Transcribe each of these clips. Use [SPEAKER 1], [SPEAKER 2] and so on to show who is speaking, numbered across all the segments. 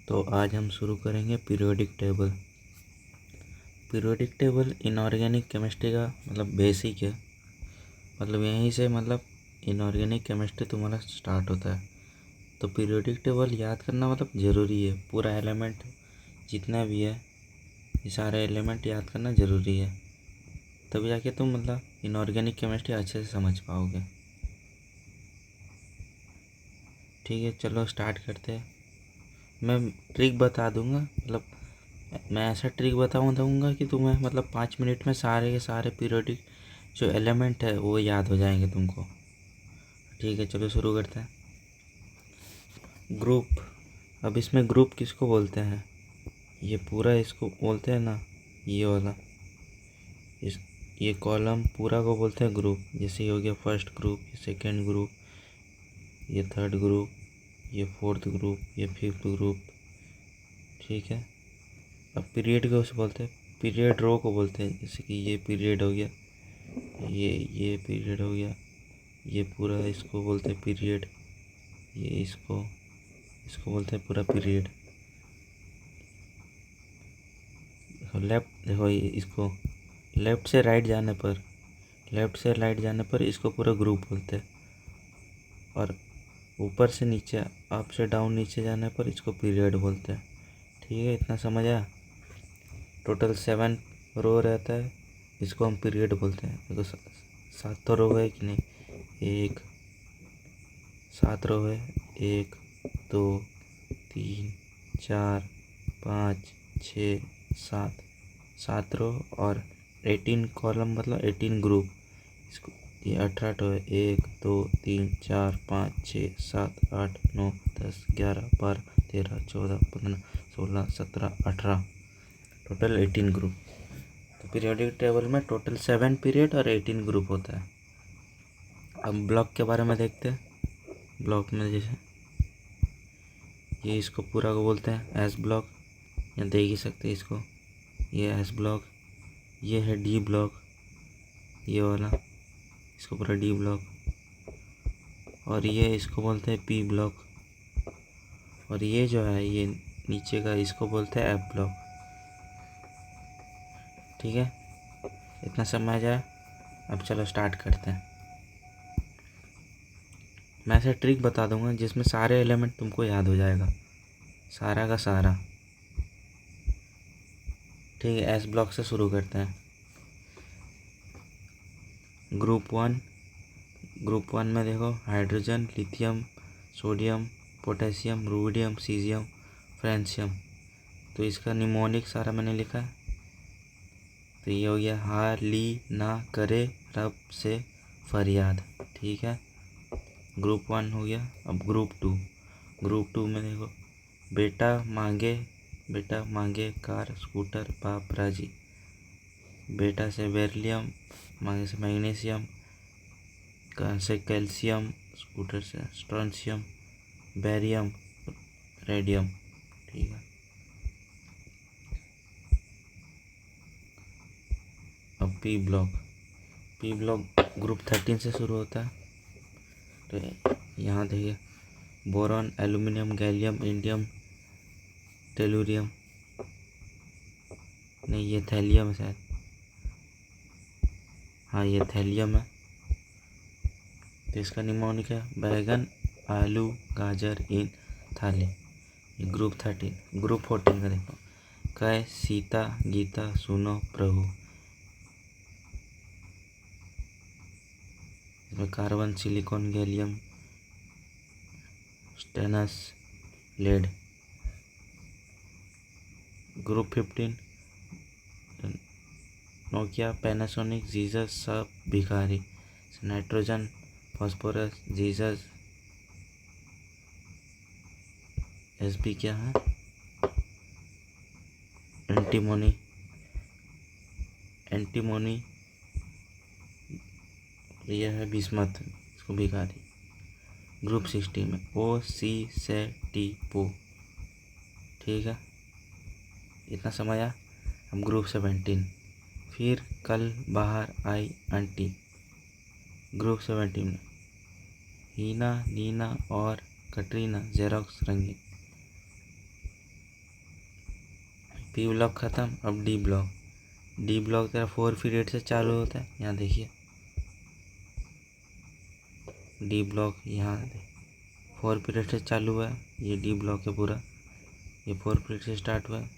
[SPEAKER 1] तो आज हम शुरू करेंगे periodic table. Periodic table inorganic chemistry का बेसिक है। यहीं से इनऑर्गेनिक केमिस्ट्री तुम्हारा स्टार्ट होता है। तो पीरियोडिक टेबल याद करना ज़रूरी है। पूरा एलिमेंट जितना भी है ये सारे एलिमेंट याद करना ज़रूरी है, तभी जाके तुम इनऑर्गेनिक केमिस्ट्री अच्छे से समझ पाओगे। ठीक है, चलो स्टार्ट करते हैं। मैं ट्रिक बता दूंगा, मैं ऐसा ट्रिक बताऊंगा कि तुम्हें 5 मिनट में सारे के सारे पीरियोडिक जो एलिमेंट है वो याद हो जाएंगे तुमको। ठीक है, चलो शुरू करते हैं। ग्रुप। अब इसमें ग्रुप किसको बोलते हैं? ये पूरा इसको बोलते हैं ना, ये वाला ये कॉलम पूरा को बोलते हैं ग्रुप। जैसे ये हो गया फर्स्ट ग्रुप, ये सेकेंड ग्रुप, ये थर्ड ग्रुप, ये फोर्थ ग्रुप, ये फिफ्थ ग्रुप। ठीक है, अब पीरियड को बोलते हैं, पीरियड रो को बोलते हैं। जैसे कि ये पीरियड हो गया, ये पीरियड हो गया, ये पूरा इसको बोलते हैं पीरियड। ये इसको बोलते हैं पूरा पीरियड। लेफ्ट देखो, ये इसको लेफ़्ट से राइट जाने पर इसको पूरा ग्रुप बोलते हैं। और ऊपर से नीचे, अप से डाउन नीचे जाने पर इसको पीरियड बोलते हैं। ठीक है, इतना समझ आया? टोटल 7 रो रहता है, इसको हम पीरियड बोलते हैं। देखो 7 तो रो है कि नहीं, 7 रो है। 1 2 3 4 5 6 7 रो और 18 कॉलम 18 ग्रुप। इसको ये 18 तो है। 1 2 3 4 5 6 7 8 9 10 11 12 13 14 15 16 17 18, टोटल 18 ग्रुप। तो पीरियोडिक टेबल में टोटल 7 पीरियड और 18 ग्रुप होता है। अब ब्लॉक के बारे में देखते हैं। ब्लॉक में जैसे ये इसको पूरा को बोलते हैं एस ब्लॉक, या देख ही सकते हैं इसको। ये एस ब्लॉक, ये है डी ब्लॉक, ये वाला इसको पूरा डी ब्लॉक। और ये इसको बोलते हैं पी ब्लॉक। और ये जो है ये नीचे का, इसको बोलते हैं एफ ब्लॉक। ठीक है, इतना समझ आया? अब चलो स्टार्ट करते हैं। मैं ऐसा ट्रिक बता दूंगा जिसमें सारे एलिमेंट तुमको याद हो जाएगा, सारा का सारा। ठीक है, एस ब्लॉक से शुरू करते हैं। ग्रुप 1 में देखो hydrogen, lithium, sodium, potassium, rubidium, caesium, francium. तो इसका निमोनिक सारा मैंने लिखा है। तो ये हो गया हार ली ना करे रब से फरियाद। ठीक है, ग्रुप 1 हो गया। अब ग्रुप 2 में देखो बेटा मांगे कार स्कूटर बाप राजी। बेटा से बेरिलियम, मांगे से मैग्नीशियम, कार से कैल्शियम, स्कूटर से स्ट्रोंशियम, बेरियम, रेडियम। ठीक है, अब पी ब्लॉक ग्रुप 13 से शुरू होता है। तो यहाँ देखिए boron, aluminium, gallium, indium, tellurium, नहीं ये थैलियम है शायद। हाँ ये थैलियम है। तो इसका निमोनिक है बैगन, आलू, गाजर इन थाली। ये ग्रुप 13। ग्रुप 14 का देखो कह सीता गीता सुनो प्रभु। इसमें carbon, silicon, gallium, stannous, lead. Group 15 Nokia, Panasonic, Jesus, सब भिखारी। नाइट्रोजन, फास्फोरस, जीसस, एसपी क्या है, एंटीमोनी, यह है बिस्मथ, इसको भिखारी। ग्रुप 16 में ओ सी से टी पो। ठीक है, इतना समझ आया? अब ग्रुप 17 फिर कल बाहर आई आंटी। ग्रुप 17 में हीना, नीना और कटरीना जेरोक्स रंगीन। पी ब्लॉक ख़त्म। अब डी ब्लॉक। डी ब्लॉक तेरा 4 पीरियड से चालू होता है। यहाँ देखिए डी ब्लॉक यहाँ 4 पीरियड से चालू हुआ है। ये डी ब्लॉक है पूरा, ये 4 पीरियड से स्टार्ट हुआ है।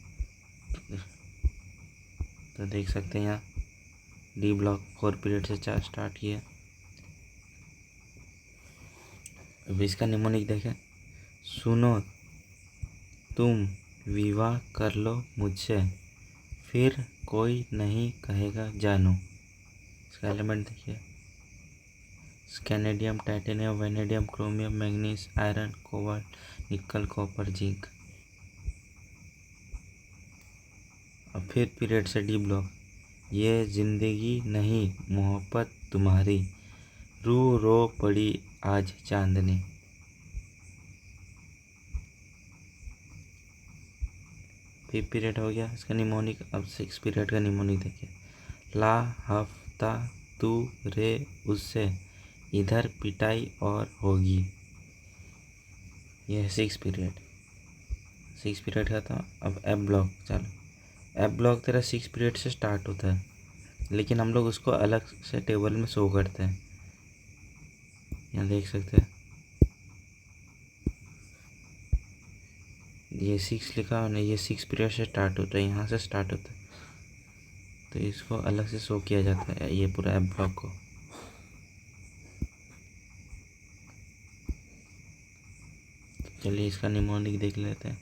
[SPEAKER 1] तो देख सकते हैं यहाँ डी ब्लॉक 4 पीरियड से स्टार्ट किया। अब इसका निमोनिक देखें। सुनो तुम विवाह कर लो मुझसे, फिर कोई नहीं कहेगा जानू। इसका एलिमेंट देखिए, scandium, titanium, vanadium, chromium, manganese, iron, cobalt, nickel, copper, zinc. अब फिर पीरियड से डी ब्लॉक। ये जिंदगी नहीं मोहब्बत तुम्हारी, रू रो पड़ी आज चांदनी। फिर पीरियड हो गया इसका निमोनिक। अब 6 पीरियड का निमोनिक देखिए। ला हफ्ता तू रे उससे, इधर पिटाई और होगी। यह 6 पीरियड। 6 पीरियड का था। अब एफ ब्लॉक चलो। एफ ब्लॉक तेरा 6 पीरियड से स्टार्ट होता है, लेकिन हम लोग उसको अलग से टेबल में शो करते हैं। यहाँ देख सकते हैं ये 6 लिखा और ये 6 पीरियड से स्टार्ट होता है, यहाँ से स्टार्ट होता है। तो इसको अलग से शो किया जाता है ये पूरा एफ ब्लॉक को। चलिए इसका निमोनिक देख लेते हैं।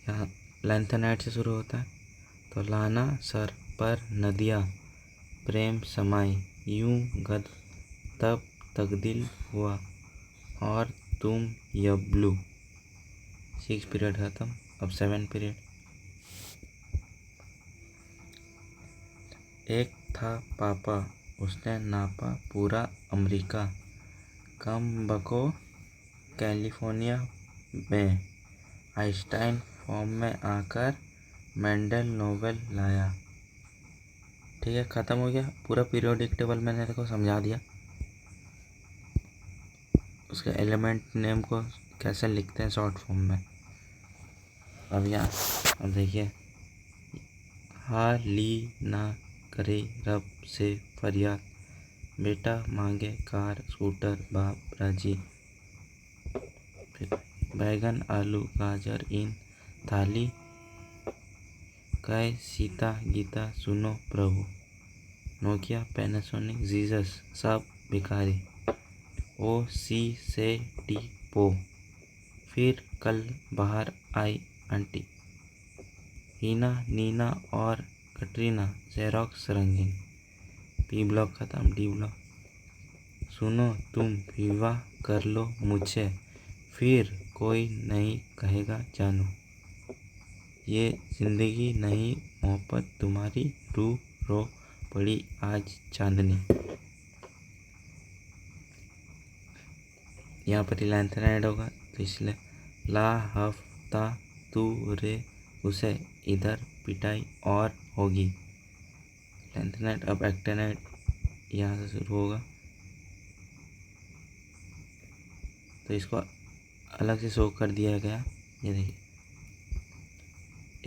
[SPEAKER 1] यहाँ लैंथेनाइट से शुरू होता है। तो लाना सर पर नदिया प्रेम समाई, यूं गद तब तकदिल हुआ और तुम यबलू। 6 पीरियड खत्म। अब 7 पीरियड। एक था पापा उसने नापा पूरा अमेरिका, कम बको कैलिफोर्निया में, आइंस्टाइन फॉर्म में आकर मेंडल नोबेल लाया। ठीक है, ख़त्म हो गया पूरा पीरियोडिक टेबल। मैंने देखो समझा दिया उसके एलिमेंट नेम को कैसे लिखते हैं शॉर्ट फॉर्म में। अब यहाँ अब देखिए, हाली ना करे रब से फरियाद, बेटा मांगे कार स्कूटर बाप राजी। फिर बैगन आलू गाजर इन थाली, कह सीता गीता सुनो प्रभु, नोकिया पैनासोनिक जीसस सब भिखारी, ओ सी से टी पो, फिर कल बाहर आई आंटी, हीना नीना और कटरीना जेरोक्स रंगीन। पी ब्लॉक खत्म। D block. सुनो तुम विवाह कर लो मुझसे, फिर कोई नहीं कहेगा जानू, ये जिंदगी नहीं मोहब्बत तुम्हारी, रू रो पड़ी आज चांदनी। यहाँ पर लैंथन ऐड होगा तो इसलिए ला हफ्ता तू रे उसे, इधर पिटाई और होगी। लैंथेनाइट। अब एक्टेनाइट यहाँ से शुरू होगा तो इसको अलग से शो कर दिया गया। ये देखिए,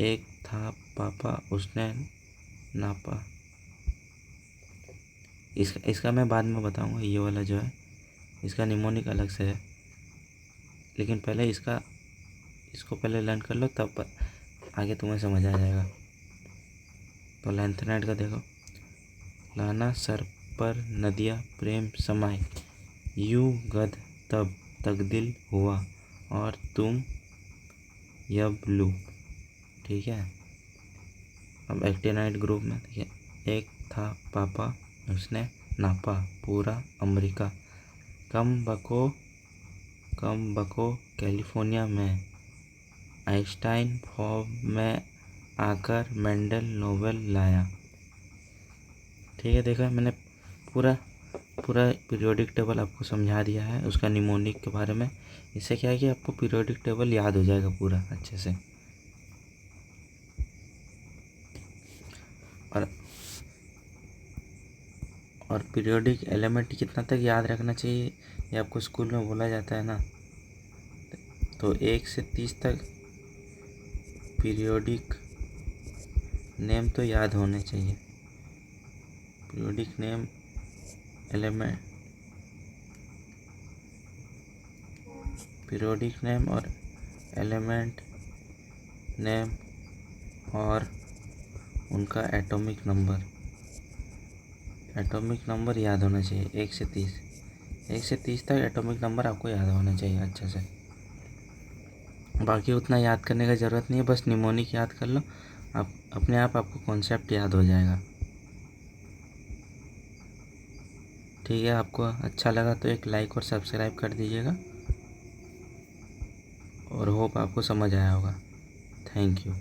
[SPEAKER 1] एक था पापा उसने नापा। इसका मैं बाद में बताऊंगा। ये वाला जो है इसका निमोनिक अलग से है, लेकिन पहले इसको पहले लर्न कर लो, तब आगे तुम्हें समझ आ जाएगा। तो लैंथेनाइट का देखो, लाना सर पर नदिया प्रेम समाई, यूं गद तब तकदिल हुआ और तुम यबलू। ठीक है। अब एक्टेनाइट ग्रुप में देखिए, एक था पापा उसने नापा पूरा अमेरिका, कम बको कैलिफोर्निया में, आइंस्टाइन फॉर्म में आकर मेंडल नोबेल लाया। ठीक है, देखा मैंने पूरा पीरियोडिक टेबल आपको समझा दिया है उसका निमोनिक के बारे में। इससे क्या है कि आपको पीरियोडिक टेबल याद हो जाएगा पूरा अच्छे से। और पीरियोडिक एलिमेंट कितना तक याद रखना चाहिए ये आपको स्कूल में बोला जाता है ना। तो 1 से 30 तक पीरियोडिक नेम तो याद होने चाहिए। Periodic name element, periodic name और एलिमेंट नेम और उनका एटॉमिक नंबर, एटॉमिक नंबर याद होना चाहिए 1 से 30, 1 से 30 तक एटॉमिक नंबर आपको याद होना चाहिए अच्छे से। बाकी उतना याद करने का ज़रूरत नहीं है, बस निमोनिक याद कर लो, आप अपने आप आपको कॉन्सेप्ट याद हो जाएगा। ठीक है, आपको अच्छा लगा तो एक लाइक और सब्सक्राइब कर दीजिएगा, और होप आपको समझ आया होगा। Thank you.